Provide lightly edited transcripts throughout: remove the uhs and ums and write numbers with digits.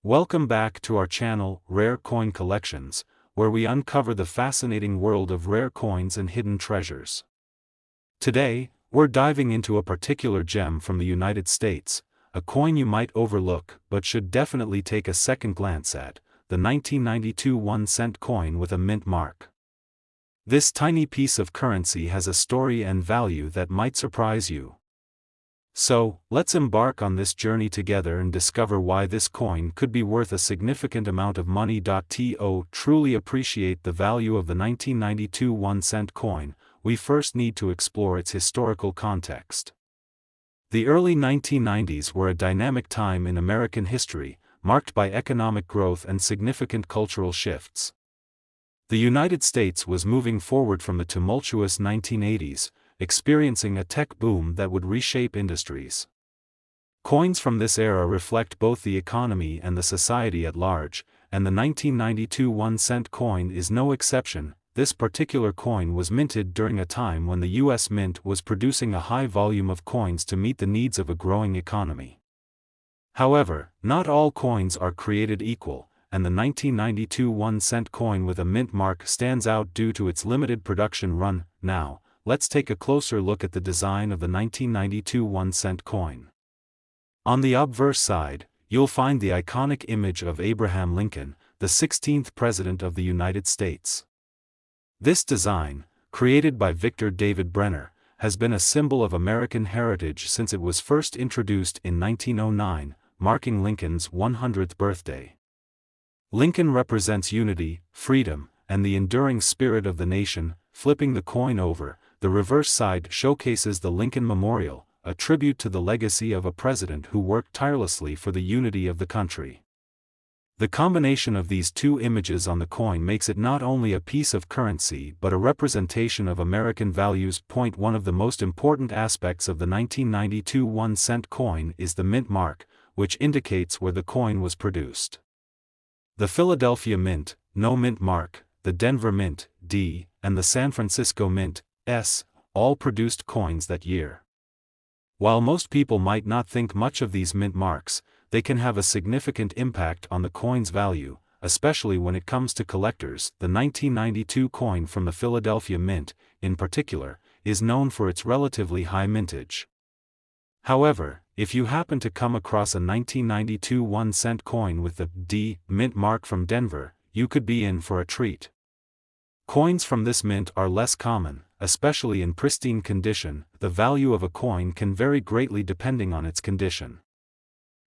Welcome back to our channel, Rare Coin Collections, where we uncover the fascinating world of rare coins and hidden treasures. Today, we're diving into a particular gem from the United States, a coin you might overlook but should definitely take a second glance at, the 1992 1-cent coin with a mint mark. This tiny piece of currency has a story and value that might surprise you. So, let's embark on this journey together and discover why this coin could be worth a significant amount of money. To truly appreciate the value of the 1992 1-cent coin, we first need to explore its historical context. The early 1990s were a dynamic time in American history, marked by economic growth and significant cultural shifts. The United States was moving forward from the tumultuous 1980s, experiencing a tech boom that would reshape industries. Coins from this era reflect both the economy and the society at large, and the 1992 1-cent coin is no exception. This particular coin was minted during a time when the U.S. Mint was producing a high volume of coins to meet the needs of a growing economy. However, not all coins are created equal, and the 1992 1-cent coin with a mint mark stands out due to its limited production run. Now, let's take a closer look at the design of the 1992 1-cent coin. On the obverse side, you'll find the iconic image of Abraham Lincoln, the 16th President of the United States. This design, created by Victor David Brenner, has been a symbol of American heritage since it was first introduced in 1909, marking Lincoln's 100th birthday. Lincoln represents unity, freedom, and the enduring spirit of the nation. Flipping the coin over, the reverse side showcases the Lincoln Memorial, a tribute to the legacy of a president who worked tirelessly for the unity of the country. The combination of these two images on the coin makes it not only a piece of currency but a representation of American values. One of the most important aspects of the 1992 1-cent coin is the mint mark, which indicates where the coin was produced. The Philadelphia Mint, no mint mark, the Denver Mint, D, and the San Francisco Mint, S, all produced coins that year. While most people might not think much of these mint marks, they can have a significant impact on the coin's value, especially when it comes to collectors. The 1992 coin from the Philadelphia Mint, in particular, is known for its relatively high mintage. However, if you happen to come across a 1992 1-cent coin with the D mint mark from Denver, you could be in for a treat. Coins from this mint are less common, especially in pristine condition. The value of a coin can vary greatly depending on its condition.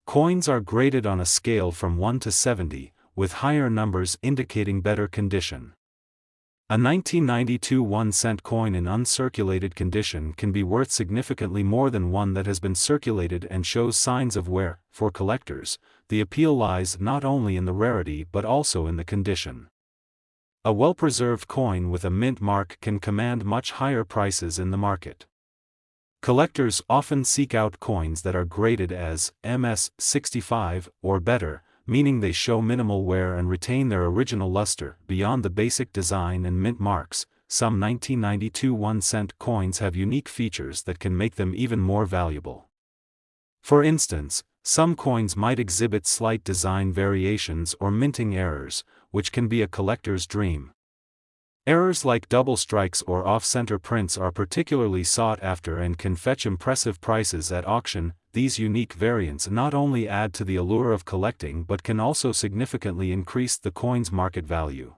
Coins are graded on a scale from 1 to 70, with higher numbers indicating better condition. A 1992 1-cent coin in uncirculated condition can be worth significantly more than one that has been circulated and shows signs of wear. For collectors, the appeal lies not only in the rarity but also in the condition. A well-preserved coin with a mint mark can command much higher prices in the market. Collectors often seek out coins that are graded as MS-65 or better, meaning they show minimal wear and retain their original luster. Beyond the basic design and mint marks, some 1992 1-cent coins have unique features that can make them even more valuable. For instance, some coins might exhibit slight design variations or minting errors, which can be a collector's dream. Errors like double strikes or off-center prints are particularly sought after and can fetch impressive prices at auction. These unique variants not only add to the allure of collecting but can also significantly increase the coin's market value.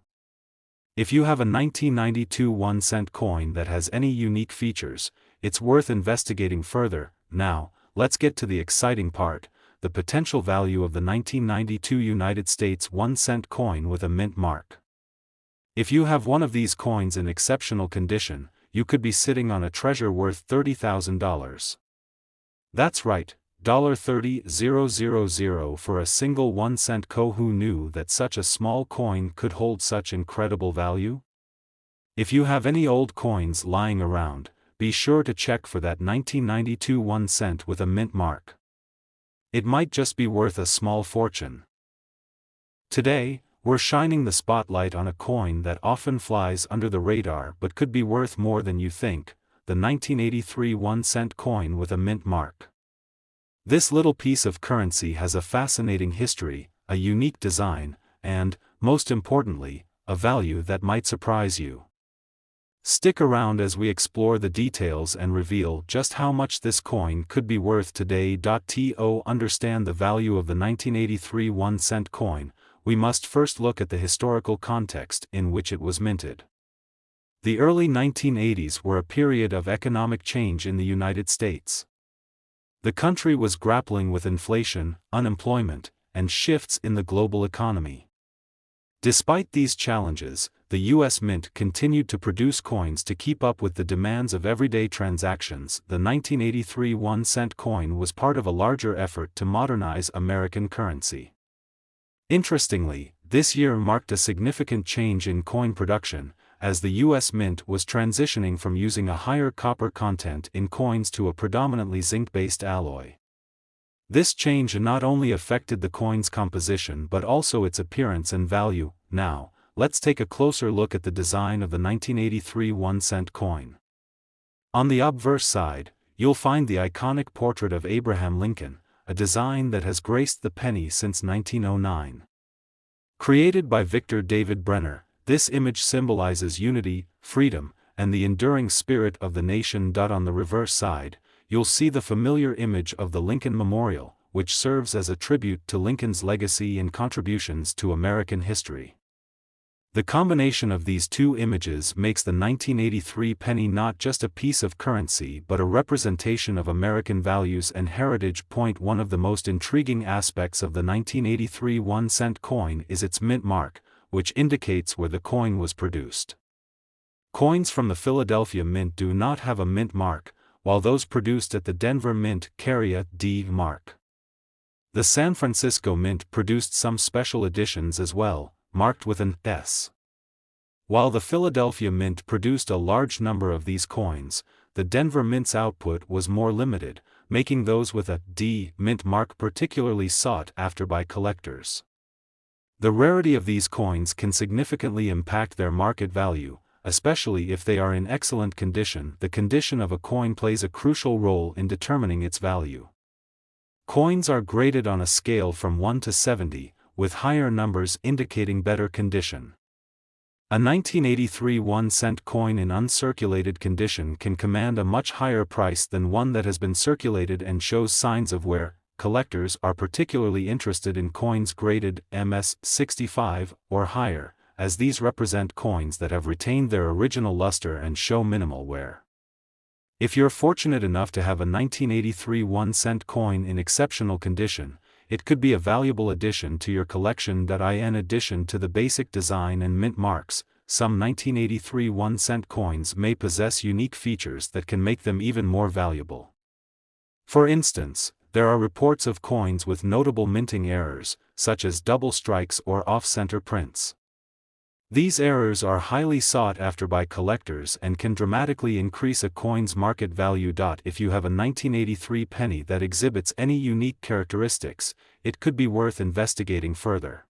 If you have a 1992 1-cent coin that has any unique features, it's worth investigating further. Now, let's get to the exciting part: the potential value of the 1992 United States 1-cent coin with a mint mark. If you have one of these coins in exceptional condition, you could be sitting on a treasure worth $30,000. That's right, $30,000 for a single 1-cent coin. Who knew that such a small coin could hold such incredible value? If you have any old coins lying around, be sure to check for that 1992 1-cent with a mint mark. It might just be worth a small fortune. Today, we're shining the spotlight on a coin that often flies under the radar but could be worth more than you think, the 1983 1-cent coin with a mint mark. This little piece of currency has a fascinating history, a unique design, and, most importantly, a value that might surprise you. Stick around as we explore the details and reveal just how much this coin could be worth today. To understand the value of the 1983 1-cent coin, we must first look at the historical context in which it was minted. The early 1980s were a period of economic change in the United States. The country was grappling with inflation, unemployment, and shifts in the global economy. Despite these challenges, the U.S. Mint continued to produce coins to keep up with the demands of everyday transactions. The 1983 1-cent coin was part of a larger effort to modernize American currency. Interestingly, this year marked a significant change in coin production, as the U.S. Mint was transitioning from using a higher copper content in coins to a predominantly zinc-based alloy. This change not only affected the coin's composition but also its appearance and value. Now, let's take a closer look at the design of the 1983 1-cent coin. On the obverse side, you'll find the iconic portrait of Abraham Lincoln, a design that has graced the penny since 1909. Created by Victor David Brenner, this image symbolizes unity, freedom, and the enduring spirit of the nation. On the reverse side, you'll see the familiar image of the Lincoln Memorial, which serves as a tribute to Lincoln's legacy and contributions to American history. The combination of these two images makes the 1983 penny not just a piece of currency but a representation of American values and heritage. One of the most intriguing aspects of the 1983 1-cent coin is its mint mark, which indicates where the coin was produced. Coins from the Philadelphia Mint do not have a mint mark, while those produced at the Denver Mint carry a D mark. The San Francisco Mint produced some special editions as well, marked with an S. While the Philadelphia Mint produced a large number of these coins, the Denver Mint's output was more limited, making those with a D mint mark particularly sought after by collectors. The rarity of these coins can significantly impact their market value, especially if they are in excellent condition. The condition of a coin plays a crucial role in determining its value. Coins are graded on a scale from 1 to 70, with higher numbers indicating better condition. A 1983 1-cent coin in uncirculated condition can command a much higher price than one that has been circulated and shows signs of wear. Collectors are particularly interested in coins graded MS-65 or higher, as these represent coins that have retained their original luster and show minimal wear. If you're fortunate enough to have a 1983 1-cent coin in exceptional condition, it could be a valuable addition to your collection. In addition to the basic design and mint marks, some 1983 1-cent coins may possess unique features that can make them even more valuable. For instance, there are reports of coins with notable minting errors, such as double strikes or off-center prints. These errors are highly sought after by collectors and can dramatically increase a coin's market value. If you have a 1983 penny that exhibits any unique characteristics, it could be worth investigating further.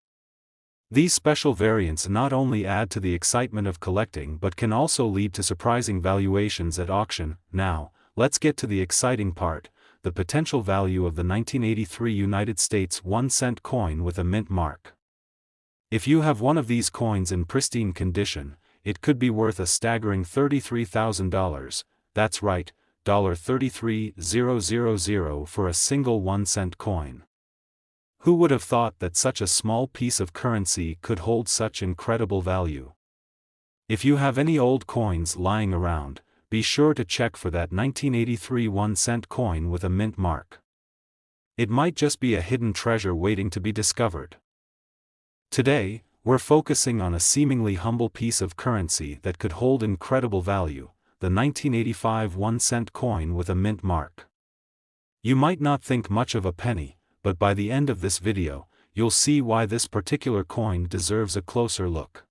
These special variants not only add to the excitement of collecting but can also lead to surprising valuations at auction. Now, let's get to the exciting part: the potential value of the 1983 United States 1-cent coin with a mint mark. If you have one of these coins in pristine condition, it could be worth a staggering $33,000, that's right, $33,000 for a single 1-cent coin. Who would have thought that such a small piece of currency could hold such incredible value? If you have any old coins lying around, be sure to check for that 1983 1-cent coin with a mint mark. It might just be a hidden treasure waiting to be discovered. Today, we're focusing on a seemingly humble piece of currency that could hold incredible value, the 1985 1-cent coin with a mint mark. You might not think much of a penny, but by the end of this video, you'll see why this particular coin deserves a closer look.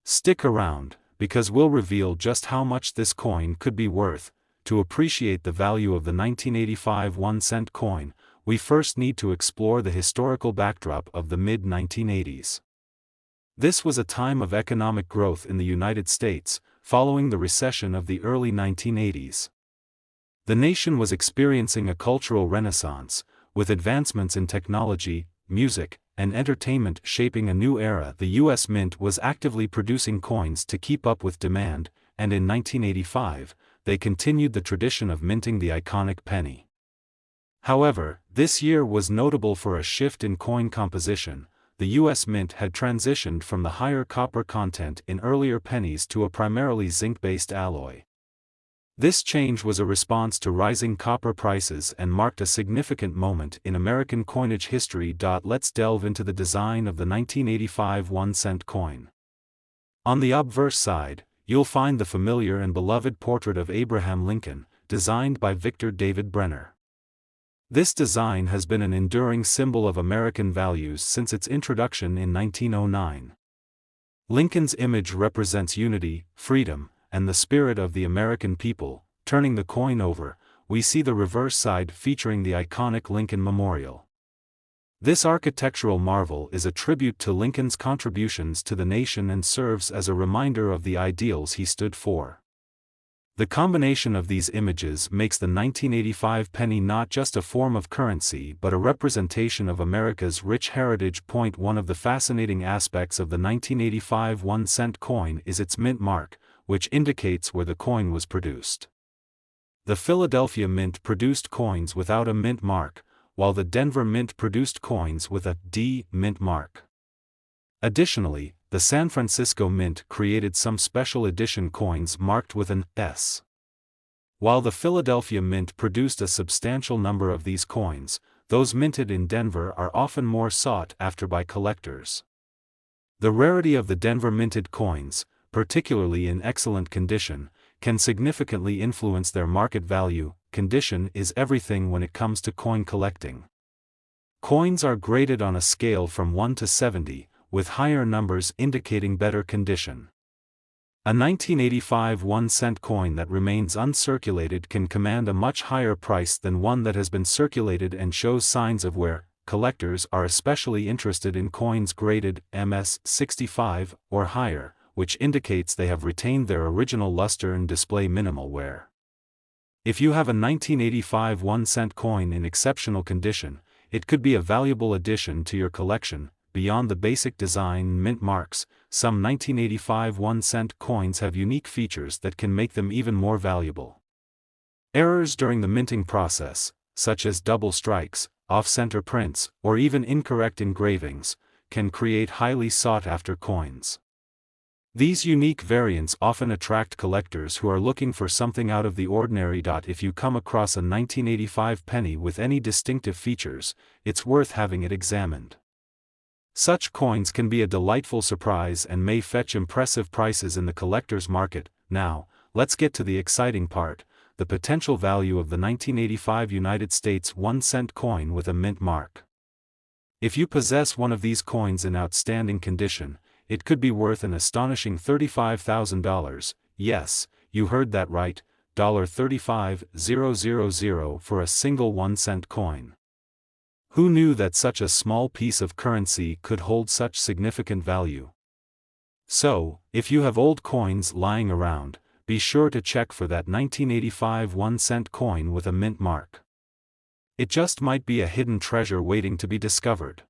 Stick around, because we'll reveal just how much this coin could be worth. To appreciate the value of the 1985 1-cent coin, we first need to explore the historical backdrop of the mid-1980s. This was a time of economic growth in the United States, following the recession of the early 1980s. The nation was experiencing a cultural renaissance, with advancements in technology, music, and entertainment shaping a new era. The U.S. Mint was actively producing coins to keep up with demand, and in 1985, they continued the tradition of minting the iconic penny. However, this year was notable for a shift in coin composition. The U.S. Mint had transitioned from the higher copper content in earlier pennies to a primarily zinc-based alloy. This change was a response to rising copper prices and marked a significant moment in American coinage history. Let's delve into the design of the 1985 1-cent coin. On the obverse side, you'll find the familiar and beloved portrait of Abraham Lincoln, designed by Victor David Brenner. This design has been an enduring symbol of American values since its introduction in 1909. Lincoln's image represents unity, freedom, and the spirit of the American people. Turning the coin over, we see the reverse side featuring the iconic Lincoln Memorial. This architectural marvel is a tribute to Lincoln's contributions to the nation and serves as a reminder of the ideals he stood for. The combination of these images makes the 1985 penny not just a form of currency but a representation of America's rich heritage. One of the fascinating aspects of the 1985 1-cent coin is its mint mark, which indicates where the coin was produced. The Philadelphia Mint produced coins without a mint mark, while the Denver Mint produced coins with a D mint mark. Additionally, the San Francisco Mint created some special edition coins marked with an S. While the Philadelphia Mint produced a substantial number of these coins, those minted in Denver are often more sought after by collectors. The rarity of the Denver minted coins, particularly in excellent condition, can significantly influence their market value. Condition is everything when it comes to coin collecting. Coins are graded on a scale from 1 to 70, with higher numbers indicating better condition. A 1985 1-cent coin that remains uncirculated can command a much higher price than one that has been circulated and shows signs of wear. Collectors are especially interested in coins graded MS-65 or higher, which indicates they have retained their original luster and display minimal wear. If you have a 1985 1-cent coin in exceptional condition, it could be a valuable addition to your collection. Beyond the basic design and mint marks, some 1985 1-cent coins have unique features that can make them even more valuable. Errors during the minting process, such as double strikes, off-center prints, or even incorrect engravings, can create highly sought-after coins. These unique variants often attract collectors who are looking for something out of the ordinary. If you come across a 1985 penny with any distinctive features, it's worth having it examined. Such coins can be a delightful surprise and may fetch impressive prices in the collector's market. Now, let's get to the exciting part, the potential value of the 1985 United States 1-cent coin with a mint mark. If you possess one of these coins in outstanding condition, it could be worth an astonishing $35,000, yes, you heard that right, $35,000 for a single 1-cent coin. Who knew that such a small piece of currency could hold such significant value? So, if you have old coins lying around, be sure to check for that 1985 1-cent coin with a mint mark. It just might be a hidden treasure waiting to be discovered.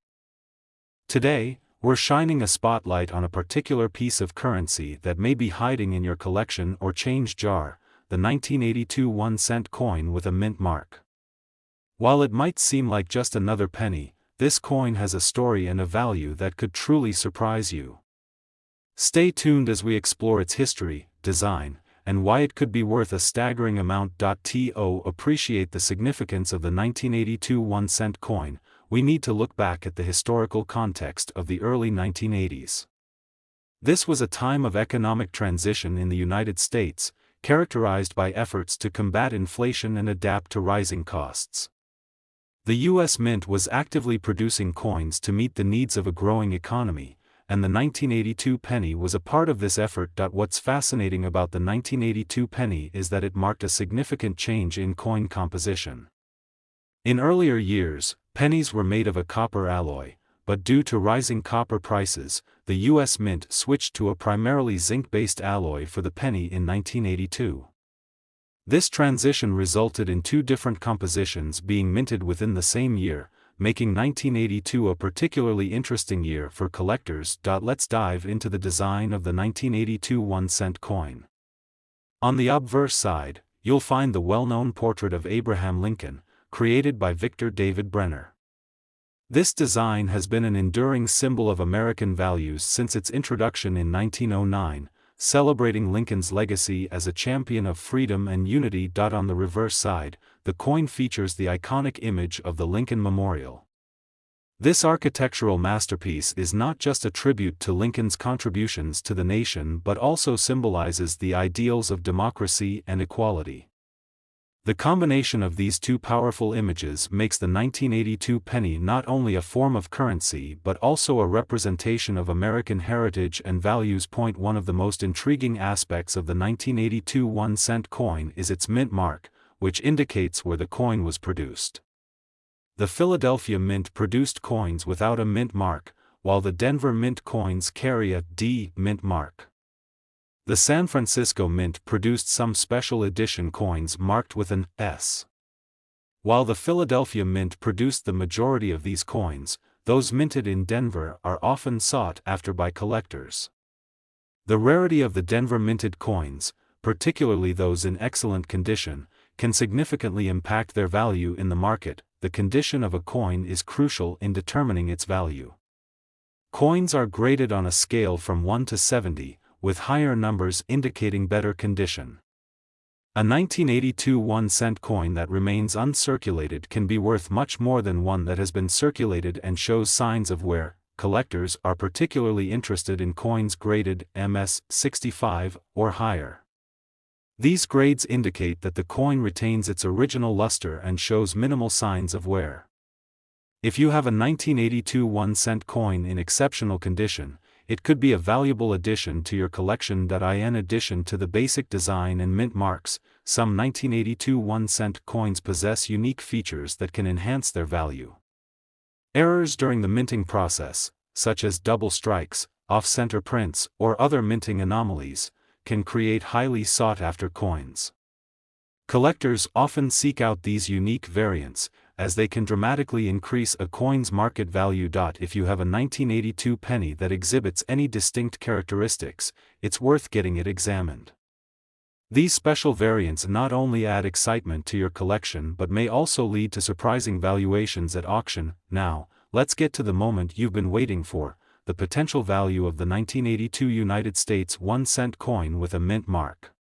Today, we're shining a spotlight on a particular piece of currency that may be hiding in your collection or change jar, the 1982 1-cent coin with a mint mark. While it might seem like just another penny, this coin has a story and a value that could truly surprise you. Stay tuned as we explore its history, design, and why it could be worth a staggering amount. To appreciate the significance of the 1982 1-cent coin, we need to look back at the historical context of the early 1980s. This was a time of economic transition in the United States, characterized by efforts to combat inflation and adapt to rising costs. The U.S. Mint was actively producing coins to meet the needs of a growing economy, and the 1982 penny was a part of this effort. What's fascinating about the 1982 penny is that it marked a significant change in coin composition. In earlier years, pennies were made of a copper alloy, but due to rising copper prices, the U.S. Mint switched to a primarily zinc-based alloy for the penny in 1982. This transition resulted in two different compositions being minted within the same year, making 1982 a particularly interesting year for collectors. Let's dive into the design of the 1982 1-cent coin. On the obverse side, you'll find the well-known portrait of Abraham Lincoln, created by Victor David Brenner. This design has been an enduring symbol of American values since its introduction in 1909, celebrating Lincoln's legacy as a champion of freedom and unity. On the reverse side, the coin features the iconic image of the Lincoln Memorial. This architectural masterpiece is not just a tribute to Lincoln's contributions to the nation but also symbolizes the ideals of democracy and equality. The combination of these two powerful images makes the 1982 penny not only a form of currency but also a representation of American heritage and values. One of the most intriguing aspects of the 1982 1-cent coin is its mint mark, which indicates where the coin was produced. The Philadelphia Mint produced coins without a mint mark, while the Denver Mint coins carry a D mint mark. The San Francisco Mint produced some special edition coins marked with an S. While the Philadelphia Mint produced the majority of these coins, those minted in Denver are often sought after by collectors. The rarity of the Denver minted coins, particularly those in excellent condition, can significantly impact their value in the market. The condition of a coin is crucial in determining its value. Coins are graded on a scale from 1 to 70, with higher numbers indicating better condition. A 1982 1-cent coin that remains uncirculated can be worth much more than one that has been circulated and shows signs of wear. Collectors are particularly interested in coins graded MS 65 or higher. These grades indicate that the coin retains its original luster and shows minimal signs of wear. If you have a 1982 1-cent coin in exceptional condition, it could be a valuable addition to your collection. In addition to the basic design and mint marks, some 1982 1-cent coins possess unique features that can enhance their value. Errors during the minting process, such as double strikes, off-center prints, or other minting anomalies, can create highly sought-after coins. Collectors often seek out these unique variants, as they can dramatically increase a coin's market value. If you have a 1982 penny that exhibits any distinct characteristics, it's worth getting it examined. These special variants not only add excitement to your collection but may also lead to surprising valuations at auction. Now, let's get to the moment you've been waiting for: the potential value of the 1982 United States 1-cent coin with a mint mark.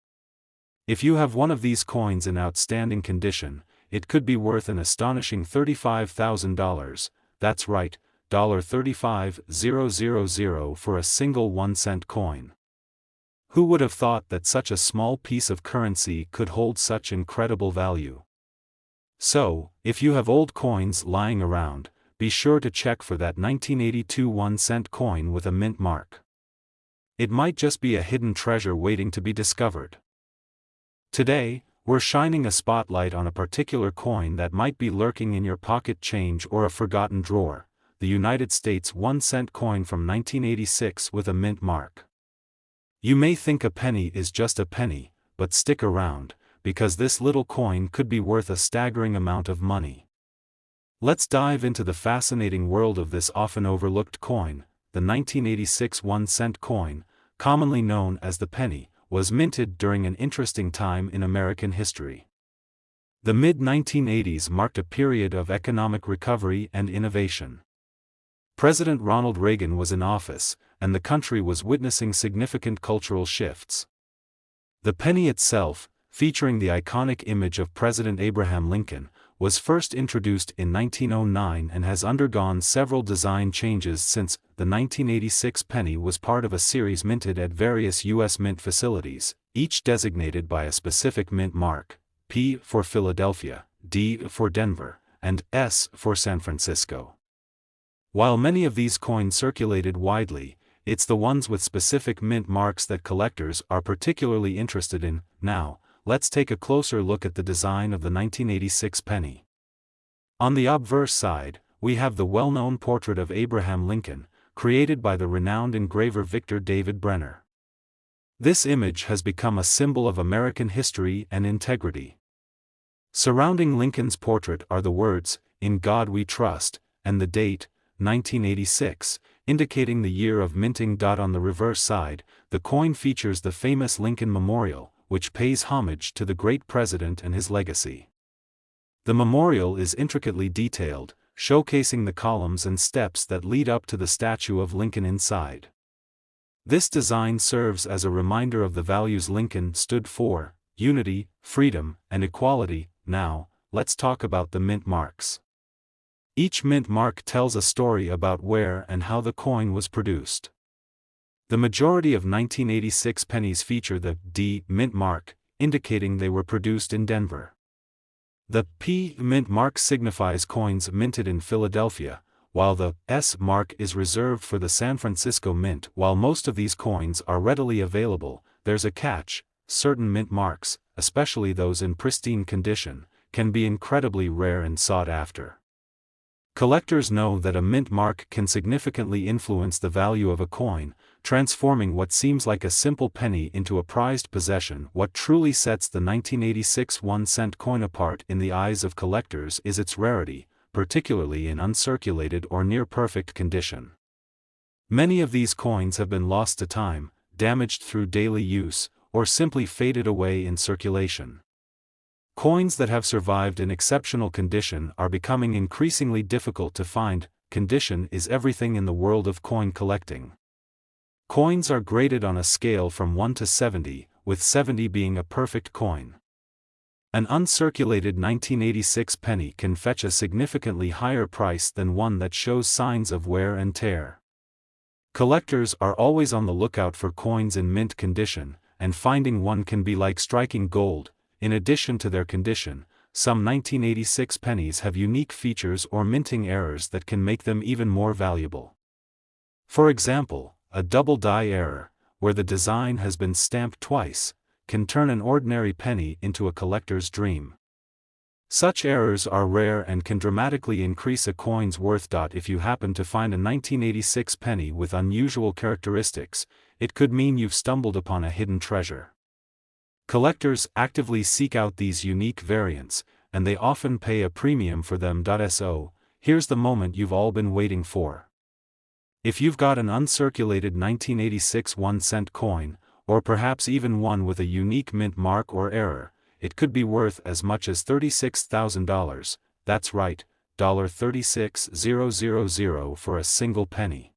If you have one of these coins in outstanding condition, it could be worth an astonishing $35,000, that's right, $35,000 for a single 1-cent coin. Who would have thought that such a small piece of currency could hold such incredible value? So, if you have old coins lying around, be sure to check for that 1982 1-cent coin with a mint mark. It might just be a hidden treasure waiting to be discovered. Today, we're shining a spotlight on a particular coin that might be lurking in your pocket change or a forgotten drawer: the United States 1-cent coin from 1986 with a mint mark. You may think a penny is just a penny, but stick around, because this little coin could be worth a staggering amount of money. Let's dive into the fascinating world of this often overlooked coin. The 1986 1-cent coin, commonly known as the penny, was minted during an interesting time in American history. The mid-1980s marked a period of economic recovery and innovation. President Ronald Reagan was in office, and the country was witnessing significant cultural shifts. The penny itself, featuring the iconic image of President Abraham Lincoln, was first introduced in 1909 and has undergone several design changes since. The 1986 penny was part of a series minted at various U.S. mint facilities, each designated by a specific mint mark: P for Philadelphia, D for Denver, and S for San Francisco. While many of these coins circulated widely, it's the ones with specific mint marks that collectors are particularly interested in. Now, let's take a closer look at the design of the 1986 penny. On the obverse side, we have the well-known portrait of Abraham Lincoln, created by the renowned engraver Victor David Brenner. This image has become a symbol of American history and integrity. Surrounding Lincoln's portrait are the words, "In God We Trust," and the date, 1986, indicating the year of minting. On the reverse side, the coin features the famous Lincoln Memorial, which pays homage to the great president and his legacy. The memorial is intricately detailed, showcasing the columns and steps that lead up to the statue of Lincoln inside. This design serves as a reminder of the values Lincoln stood for: unity, freedom, and equality. Now, let's talk about the mint marks. Each mint mark tells a story about where and how the coin was produced. The majority of 1986 pennies feature the D mint mark, indicating they were produced in Denver. The P mint mark signifies coins minted in Philadelphia, while the S mark is reserved for the San Francisco Mint. While most of these coins are readily available, there's a catch: certain mint marks, especially those in pristine condition, can be incredibly rare and sought after. Collectors know that a mint mark can significantly influence the value of a coin, transforming what seems like a simple penny into a prized possession. What truly sets the 1986 1-cent coin apart in the eyes of collectors is its rarity, particularly in uncirculated or near-perfect condition. Many of these coins have been lost to time, damaged through daily use, or simply faded away in circulation. Coins that have survived in exceptional condition are becoming increasingly difficult to find. Condition is everything in the world of coin collecting. Coins are graded on a scale from 1 to 70, with 70 being a perfect coin. An uncirculated 1986 penny can fetch a significantly higher price than one that shows signs of wear and tear. Collectors are always on the lookout for coins in mint condition, and finding one can be like striking gold. In addition to their condition, some 1986 pennies have unique features or minting errors that can make them even more valuable. For example, a double die error, where the design has been stamped twice, can turn an ordinary penny into a collector's dream. Such errors are rare and can dramatically increase a coin's worth. If you happen to find a 1986 penny with unusual characteristics, it could mean you've stumbled upon a hidden treasure. Collectors actively seek out these unique variants, and they often pay a premium for them. So, here's the moment you've all been waiting for. If you've got an uncirculated 1986 1-cent coin, or perhaps even one with a unique mint mark or error, it could be worth as much as $36,000, that's right, $36,000 for a single penny.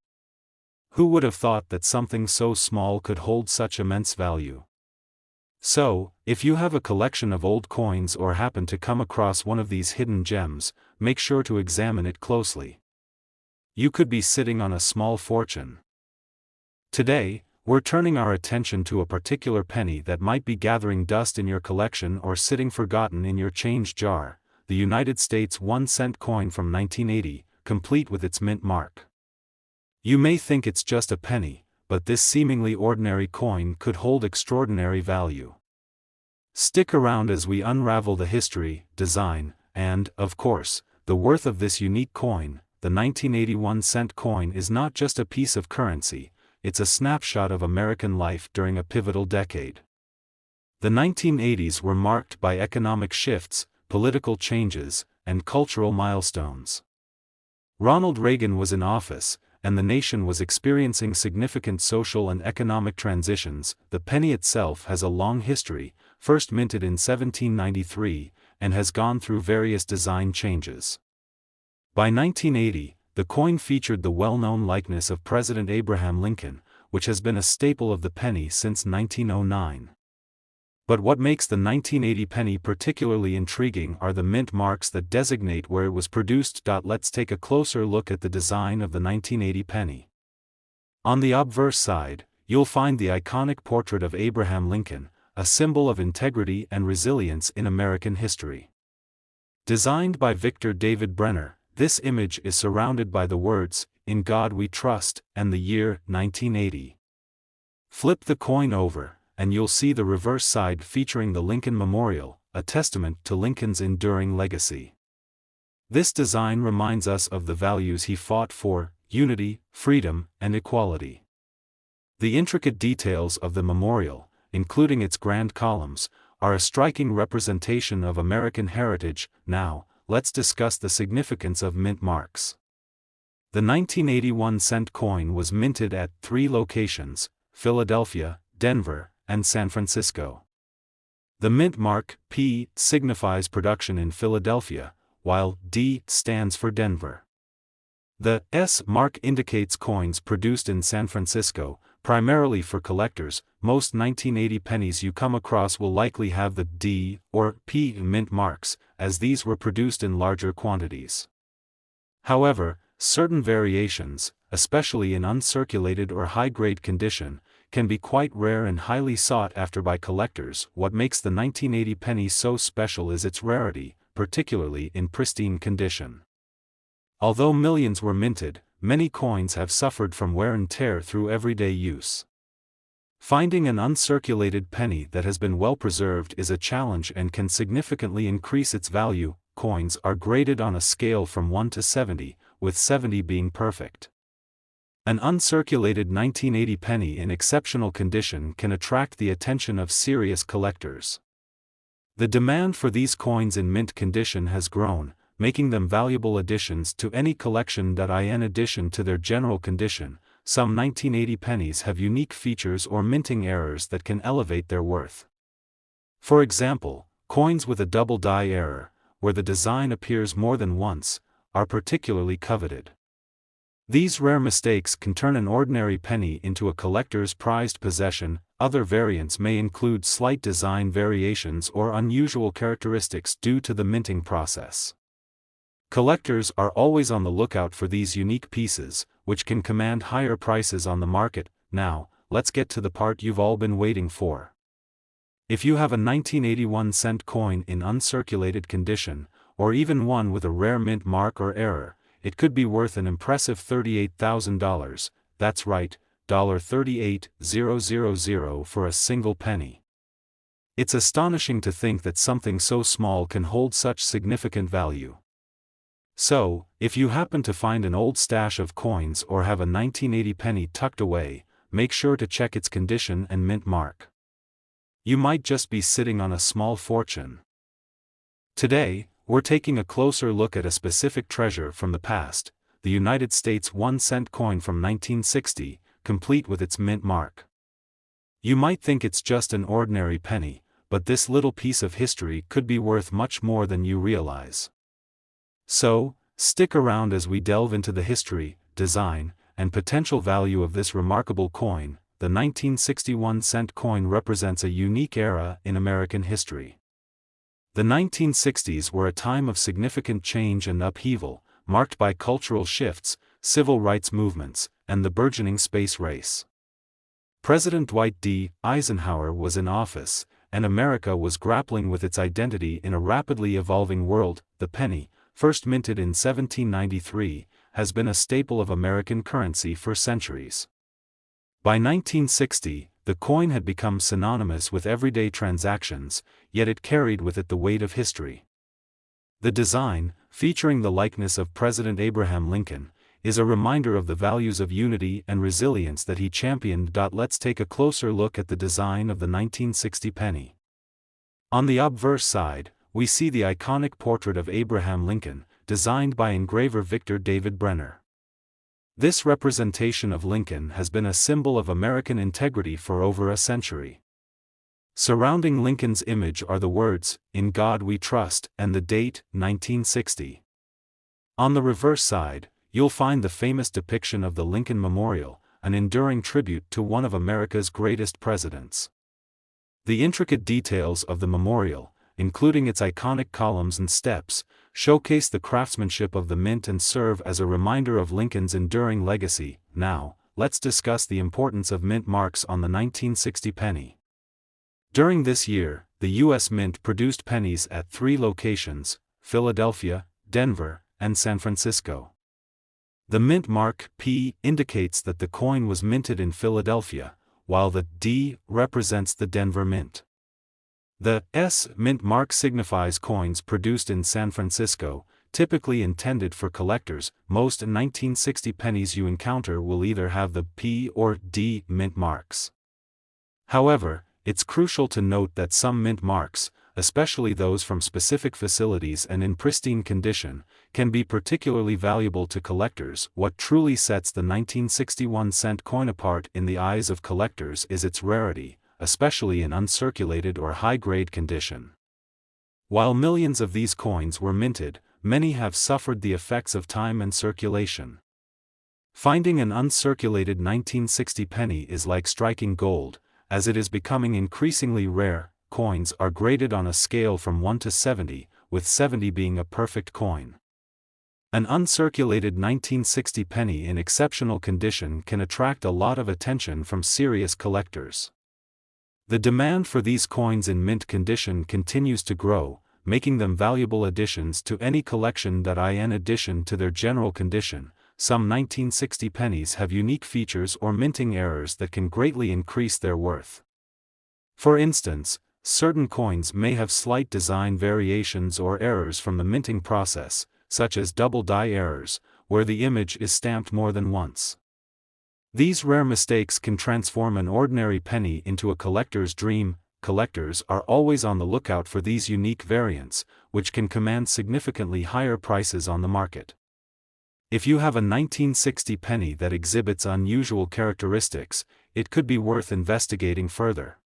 Who would have thought that something so small could hold such immense value? So, if you have a collection of old coins or happen to come across one of these hidden gems, make sure to examine it closely. You could be sitting on a small fortune. Today, we're turning our attention to a particular penny that might be gathering dust in your collection or sitting forgotten in your change jar: the United States 1-cent coin from 1980, complete with its mint mark. You may think it's just a penny, but this seemingly ordinary coin could hold extraordinary value. Stick around as we unravel the history, design, and, of course, the worth of this unique coin. The 1981-cent coin is not just a piece of currency, it's a snapshot of American life during a pivotal decade. The 1980s were marked by economic shifts, political changes, and cultural milestones. Ronald Reagan was in office, and the nation was experiencing significant social and economic transitions. The penny itself has a long history, first minted in 1793, and has gone through various design changes. By 1980, the coin featured the well-known likeness of President Abraham Lincoln, which has been a staple of the penny since 1909. But what makes the 1980 penny particularly intriguing are the mint marks that designate where it was produced. Let's take a closer look at the design of the 1980 penny. On the obverse side, you'll find the iconic portrait of Abraham Lincoln, a symbol of integrity and resilience in American history. Designed by Victor David Brenner, this image is surrounded by the words, "In God We Trust," and the year, 1980. Flip the coin over, and you'll see the reverse side featuring the Lincoln Memorial, a testament to Lincoln's enduring legacy. This design reminds us of the values he fought for: unity, freedom, and equality. The intricate details of the memorial, including its grand columns, are a striking representation of American heritage. Now, let's discuss the significance of mint marks. The 1981 cent coin was minted at 3 locations: Philadelphia, Denver, and San Francisco. The mint mark, P, signifies production in Philadelphia, while D stands for Denver. The S mark indicates coins produced in San Francisco, primarily for collectors. Most 1980 pennies you come across will likely have the D or P mint marks, as these were produced in larger quantities. However, certain variations, especially in uncirculated or high-grade condition, can be quite rare and highly sought after by collectors. What makes the 1980 penny so special is its rarity, particularly in pristine condition. Although millions were minted, many coins have suffered from wear and tear through everyday use. Finding an uncirculated penny that has been well preserved is a challenge and can significantly increase its value. Coins are graded on a scale from 1 to 70, with 70 being perfect. An uncirculated 1980 penny in exceptional condition can attract the attention of serious collectors. The demand for these coins in mint condition has grown, making them valuable additions to any collection. In addition to their general condition, some 1980 pennies have unique features or minting errors that can elevate their worth. For example, coins with a double die error, where the design appears more than once, are particularly coveted. These rare mistakes can turn an ordinary penny into a collector's prized possession. Other variants may include slight design variations or unusual characteristics due to the minting process. Collectors are always on the lookout for these unique pieces, which can command higher prices on the market. Now, let's get to the part you've all been waiting for. If you have a 1981 cent coin in uncirculated condition, or even one with a rare mint mark or error, it could be worth an impressive $38,000, that's right, $38,000 for a single penny. It's astonishing to think that something so small can hold such significant value. So, if you happen to find an old stash of coins or have a 1980 penny tucked away, make sure to check its condition and mint mark. You might just be sitting on a small fortune. Today, we're taking a closer look at a specific treasure from the past, the United States 1 cent coin from 1960, complete with its mint mark. You might think it's just an ordinary penny, but this little piece of history could be worth much more than you realize. So, stick around as we delve into the history, design, and potential value of this remarkable coin. The 1961 cent coin represents a unique era in American history. The 1960s were a time of significant change and upheaval, marked by cultural shifts, civil rights movements, and the burgeoning space race. President Dwight D. Eisenhower was in office, and America was grappling with its identity in a rapidly evolving world. The penny, first minted in 1793, has been a staple of American currency for centuries. By 1960, the coin had become synonymous with everyday transactions, yet it carried with it the weight of history. The design, featuring the likeness of President Abraham Lincoln, is a reminder of the values of unity and resilience that he championed. Let's take a closer look at the design of the 1960 penny. On the obverse side, we see the iconic portrait of Abraham Lincoln, designed by engraver Victor David Brenner. This representation of Lincoln has been a symbol of American integrity for over a century. Surrounding Lincoln's image are the words, "In God We Trust," and the date, 1960. On the reverse side, you'll find the famous depiction of the Lincoln Memorial, an enduring tribute to one of America's greatest presidents. The intricate details of the memorial, including its iconic columns and steps, showcase the craftsmanship of the mint and serve as a reminder of Lincoln's enduring legacy. Now, let's discuss the importance of mint marks on the 1960 penny. During this year, the U.S. Mint produced pennies at 3 locations: Philadelphia, Denver, and San Francisco. The mint mark, P, indicates that the coin was minted in Philadelphia, while the D represents the Denver Mint. The S mint mark signifies coins produced in San Francisco, typically intended for collectors. Most 1960 pennies you encounter will either have the P or D mint marks. However, it's crucial to note that some mint marks, especially those from specific facilities and in pristine condition, can be particularly valuable to collectors. What truly sets the 1961-cent coin apart in the eyes of collectors is its rarity, especially in uncirculated or high-grade condition. While millions of these coins were minted, many have suffered the effects of time and circulation. Finding an uncirculated 1960 penny is like striking gold, as it is becoming increasingly rare. Coins are graded on a scale from 1 to 70, with 70 being a perfect coin. An uncirculated 1960 penny in exceptional condition can attract a lot of attention from serious collectors. The demand for these coins in mint condition continues to grow, making them valuable additions to any collection. In addition to their general condition, some 1960 pennies have unique features or minting errors that can greatly increase their worth. For instance, certain coins may have slight design variations or errors from the minting process, such as double die errors, where the image is stamped more than once. These rare mistakes can transform an ordinary penny into a collector's dream. Collectors are always on the lookout for these unique variants, which can command significantly higher prices on the market. If you have a 1960 penny that exhibits unusual characteristics, it could be worth investigating further.